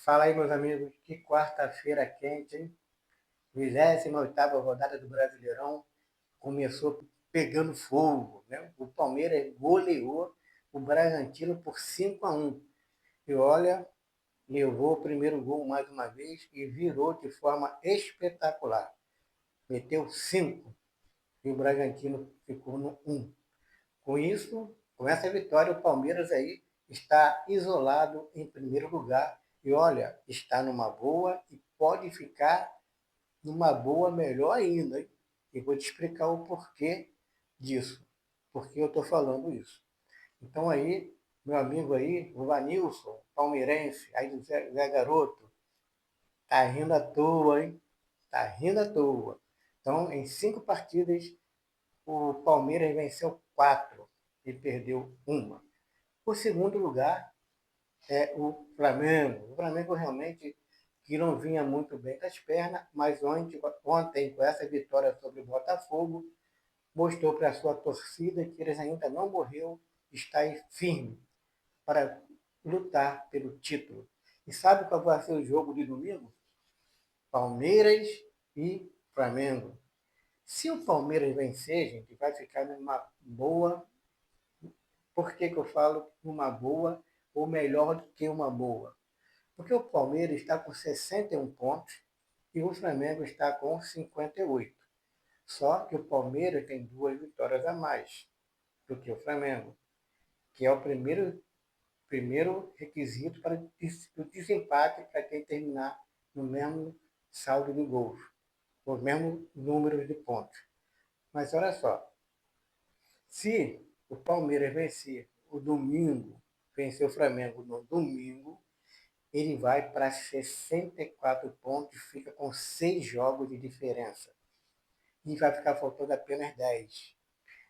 Fala aí, meus amigos, que quarta-feira quente, hein? 28ª rodada do Brasileirão começou pegando fogo, né? O Palmeiras goleou o Bragantino por 5-1. E olha, levou o primeiro gol mais uma vez e virou de forma espetacular. Meteu 5 e o Bragantino ficou no 1. Com isso, com essa vitória, o Palmeiras aí está isolado em primeiro lugar e olha, está numa boa e pode ficar numa boa melhor ainda. Hein? E vou te explicar o porquê disso, porque eu estou falando isso. Então aí, meu amigo aí, o Vanilson, palmeirense, aí do Zé Garoto, tá rindo à toa, hein? Tá rindo à toa. Então, em 5 partidas, o Palmeiras venceu 4 e perdeu uma. O segundo lugar é o Flamengo. O Flamengo realmente que não vinha muito bem das pernas, mas ontem com essa vitória sobre o Botafogo, mostrou para a sua torcida que eles ainda não morreu, está aí firme para lutar pelo título. E sabe qual vai ser o jogo de domingo? Palmeiras e Flamengo. Se o Palmeiras vencer, gente, vai ficar numa boa. Por que eu falo uma boa ou melhor do que uma boa? Porque o Palmeiras está com 61 pontos e o Flamengo está com 58. Só que o Palmeiras tem 2 vitórias a mais do que o Flamengo, que é o primeiro requisito para o desempate para quem terminar no mesmo saldo de gols, o mesmo número de pontos. Mas olha só, se o Palmeiras vencer o domingo, vencer o Flamengo no domingo, ele vai para 64 pontos, fica com 6 jogos de diferença. E vai ficar faltando apenas 10.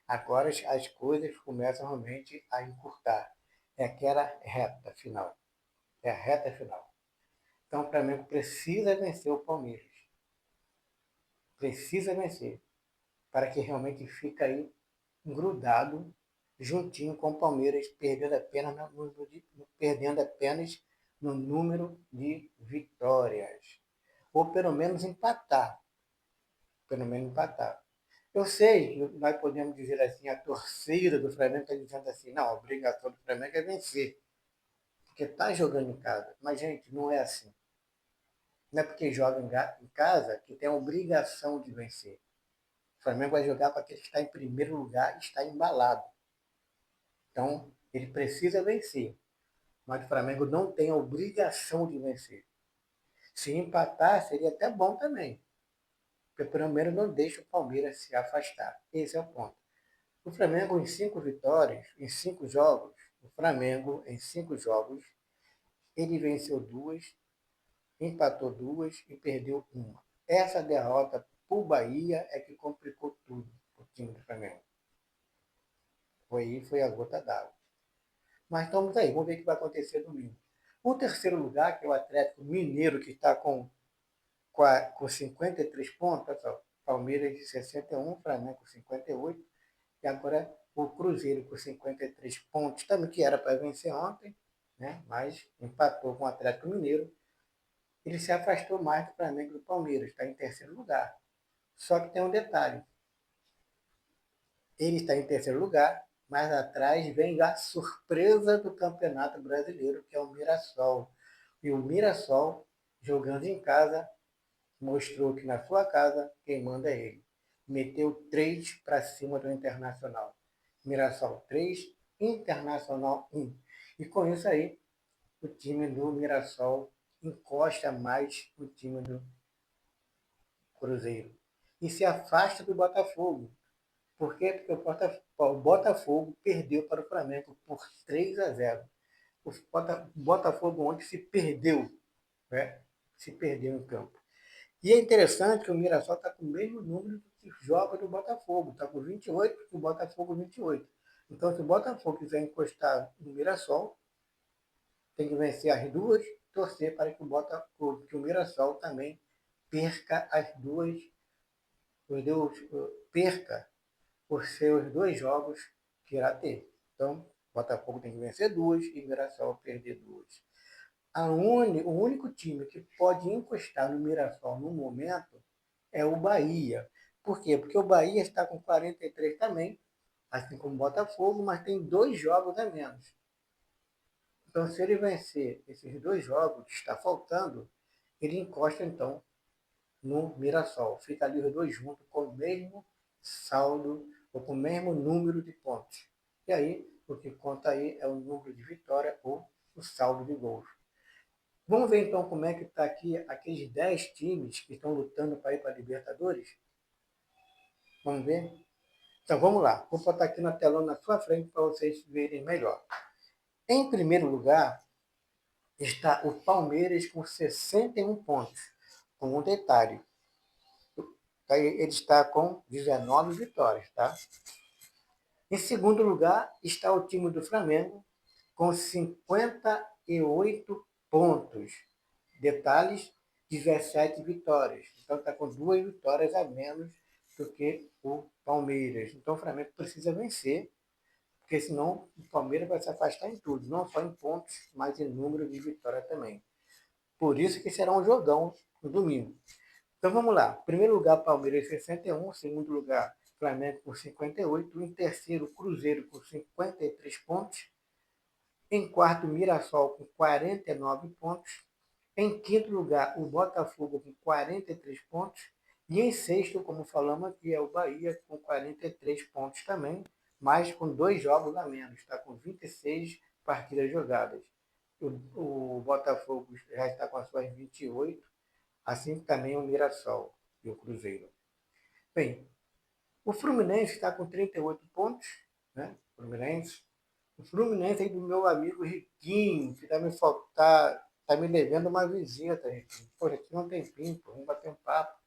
Agora as coisas começam realmente a encurtar. É aquela reta final. É a reta final. Então o Flamengo precisa vencer o Palmeiras. Precisa vencer. Para que realmente fique aí grudado, juntinho com o Palmeiras, perdendo apenas no número de vitórias. Ou pelo menos empatar. Pelo menos empatar. Eu sei que nós podemos dizer assim, a torcida do Flamengo está dizendo assim, não, a obrigação do Flamengo é vencer, porque está jogando em casa. Mas, gente, não é assim. Não é porque joga em casa que tem a obrigação de vencer. O Flamengo vai jogar com aquele que está em primeiro lugar e está embalado. Então, ele precisa vencer. Mas o Flamengo não tem a obrigação de vencer. Se empatar, seria até bom também. Porque pelo menos não deixa o Palmeiras se afastar. Esse é o ponto. O Flamengo em 5 vitórias, em 5 jogos, o Flamengo em 5 jogos, ele venceu 2, empatou 2 e perdeu uma. Essa derrota para o Bahia é que complicou tudo o time do Flamengo. Foi a gota d'água. Mas estamos aí, vamos ver o que vai acontecer domingo. O terceiro lugar, que é o Atlético Mineiro, que está com 53 pontos, pessoal. Palmeiras de 61, Flamengo com 58. E agora o Cruzeiro com 53 pontos, também que era para vencer ontem, né? Mas empatou com o Atlético Mineiro. Ele se afastou mais do Flamengo e do Palmeiras, está em terceiro lugar. Só que tem um detalhe. Ele está em terceiro lugar, mas atrás vem a surpresa do Campeonato Brasileiro, que é o Mirassol. E o Mirassol, jogando em casa, mostrou que na sua casa quem manda é ele. Meteu 3 para cima do Internacional. Mirassol 3, Internacional 1. E com isso aí, o time do Mirassol encosta mais o time do Cruzeiro. E se afasta do Botafogo. Por quê? Porque o Botafogo perdeu para o Flamengo por 3-0. O Botafogo ontem se perdeu, né? Se perdeu em campo. E é interessante que o Mirassol está com o mesmo número de jogos do Botafogo. Está com 28 e o Botafogo 28. Então, se o Botafogo quiser encostar no Mirassol, tem que vencer as duas, torcer para que o Mirassol também perca as duas, perca os seus 2 jogos que irá ter. Então, o Botafogo tem que vencer 2 e o Mirassol perder 2. O único time que pode encostar no Mirassol no momento é o Bahia. Por quê? Porque o Bahia está com 43 também, assim como o Botafogo, mas tem 2 jogos a menos. Então, se ele vencer esses 2 jogos que está faltando, ele encosta então no Mirassol. Fica ali os dois juntos com o mesmo saldo ou com o mesmo número de pontos. E aí, o que conta aí é o número de vitória ou o saldo de gols. Vamos ver então como é que está aqui aqueles 10 times que estão lutando para ir para a Libertadores? Vamos ver? Então vamos lá. Vou botar aqui na telão na sua frente para vocês verem melhor. Em primeiro lugar está o Palmeiras com 61 pontos. Com um detalhe, ele está com 19 vitórias, tá? Em segundo lugar está o time do Flamengo com 58 pontos. Detalhes, 17 vitórias. Então está com 2 vitórias a menos do que o Palmeiras. Então o Flamengo precisa vencer, porque senão o Palmeiras vai se afastar em tudo, não só em pontos, mas em número de vitórias também. Por isso que será um jogão no domingo. Então vamos lá. Primeiro lugar, Palmeiras 61, segundo lugar, Flamengo com 58, em terceiro, Cruzeiro com 53 pontos, em quarto, Mirassol com 49 pontos, em quinto lugar, o Botafogo com 43 pontos, e em sexto, como falamos aqui, é o Bahia com 43 pontos também, mas com 2 jogos a menos, está com 26 partidas jogadas. O Botafogo já está com as suas 28, assim também o Mirassol e o Cruzeiro. Bem, o Fluminense está com 38 pontos, né? O Fluminense aí do meu amigo Riquinho, que está me faltar, tá me devendo uma visita, Riquinho. Pô, aqui não tem tempinho, pô, vamos bater um papo.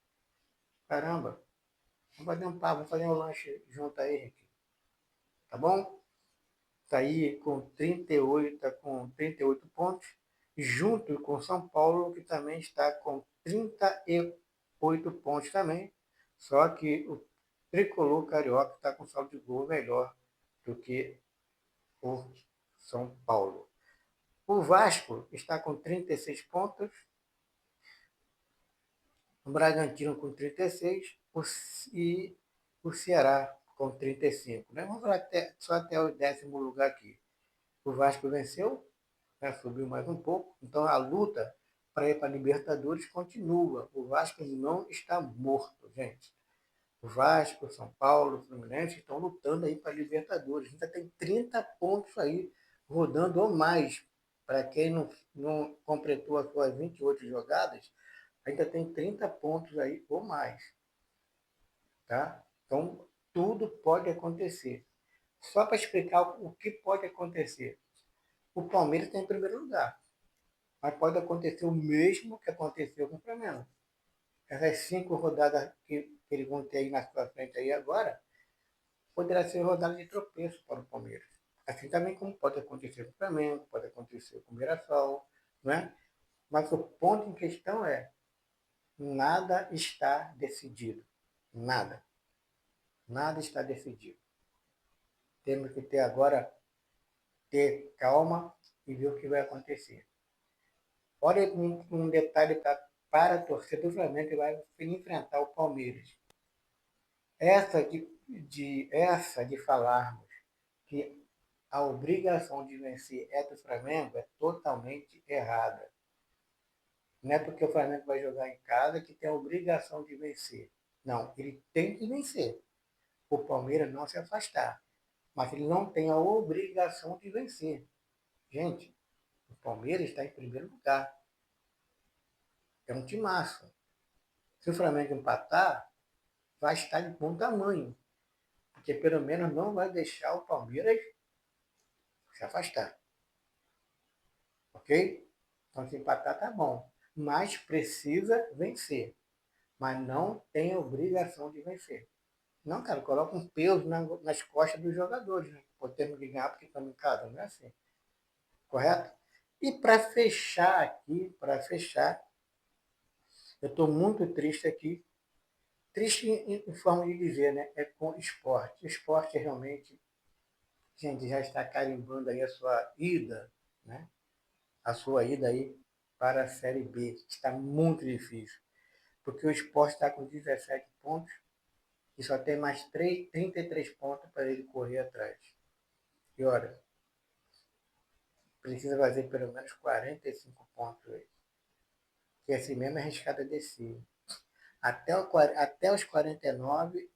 Caramba, vamos bater um papo, vamos fazer um lanche junto aí, Riquinho. Tá bom? Está aí com 38, tá com 38 pontos, junto com São Paulo, que também está com 38 pontos também, só que o tricolor carioca está com saldo de gol melhor do que o São Paulo. O Vasco está com 36 pontos, o Bragantino com 36 e o Ceará com 35. Né? Vamos falar só até o 10º lugar aqui. O Vasco venceu, né? Subiu mais um pouco, então a luta para ir para a Libertadores continua. O Vasco não está morto, gente. O Vasco, São Paulo, o Fluminense estão lutando aí para a Libertadores. Ainda tem 30 pontos aí rodando ou mais. Para quem não completou as suas 28 jogadas, ainda tem 30 pontos aí ou mais. Tá? Então, tudo pode acontecer. Só para explicar o que pode acontecer. O Palmeiras está em primeiro lugar. Mas pode acontecer o mesmo que aconteceu com o Flamengo. Essas 5 rodadas que eles vão ter aí na sua frente aí agora, poderá ser rodada de tropeço para o Palmeiras. Assim também como pode acontecer com o Flamengo, pode acontecer com o Mirassol, né? Mas o ponto em questão é, nada está decidido. Nada. Nada está decidido. Temos que ter agora, ter calma e ver o que vai acontecer. Olha um detalhe para a torcida do Flamengo que vai enfrentar o Palmeiras. Essa de falarmos que a obrigação de vencer é do Flamengo é totalmente errada. Não é porque o Flamengo vai jogar em casa que tem a obrigação de vencer. Não, ele tem que vencer. O Palmeiras não se afastar. Mas ele não tem a obrigação de vencer. Gente, o Palmeiras está em primeiro lugar. É um timaço. Se o Flamengo empatar, vai estar de bom tamanho. Porque pelo menos não vai deixar o Palmeiras se afastar. Ok? Então se empatar tá bom. Mas precisa vencer. Mas não tem obrigação de vencer. Não, cara, coloca um peso nas costas dos jogadores, né? Podemos ganhar porque estamos em casa, não é assim. Correto? E para fechar aqui, eu estou muito triste aqui. Triste em forma de dizer, né? É com esporte. Esporte é realmente, gente, já está carimbando aí a sua ida, né? a sua ida aí para a Série B. Está muito difícil, porque o Sport está com 17 pontos e só tem mais 33 pontos para ele correr atrás. E olha, precisa fazer pelo menos 45 pontos aí. Que assim mesmo é arriscado a descer. Até os 49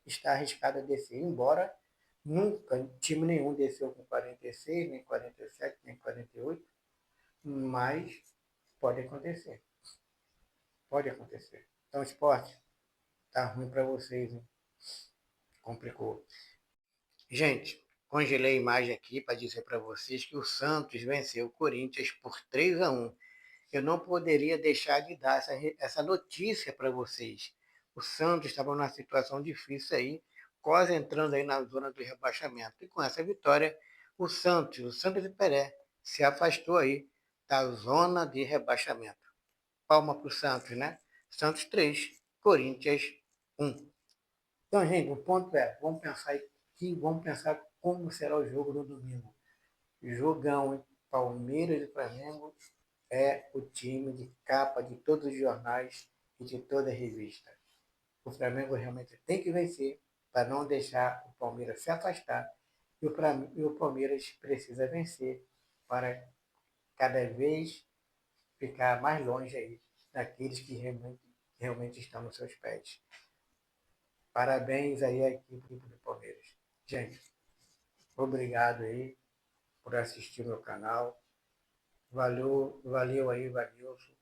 está arriscado a descer, embora nunca time nenhum desceu com 46, nem 47, nem 48, mas pode acontecer. Pode acontecer. Então, esporte, tá ruim para vocês, hein? Complicou. Gente, congelei a imagem aqui para dizer para vocês que o Santos venceu o Corinthians por 3-1. Eu não poderia deixar de dar essa notícia para vocês. O Santos estava numa situação difícil aí, quase entrando aí na zona do rebaixamento. E com essa vitória, o Santos de Pelé, se afastou aí da zona de rebaixamento. Palma para o Santos, né? Santos 3, Corinthians 1. Então, gente, o ponto é, vamos pensar como será o jogo no domingo. Jogão, hein? Palmeiras e Flamengo é o time de capa de todos os jornais e de toda a revista. O Flamengo realmente tem que vencer para não deixar o Palmeiras se afastar. E o Palmeiras precisa vencer para cada vez ficar mais longe aí daqueles que realmente estão nos seus pés. Parabéns aí à equipe do Palmeiras. Gente, obrigado aí por assistir meu canal. Valeu aí, Vanilson.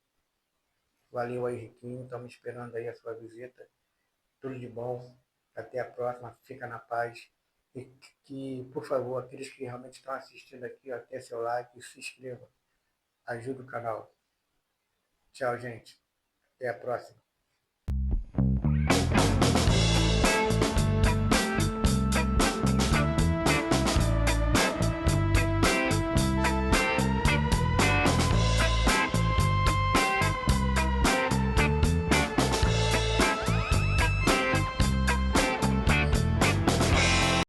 Valeu aí, Riquinho. Estamos esperando aí a sua visita. Tudo de bom. Até a próxima. Fica na paz. E que, por favor, aqueles que realmente estão assistindo aqui, ó, dê seu like e se inscreva. Ajuda o canal. Tchau, gente. Até a próxima.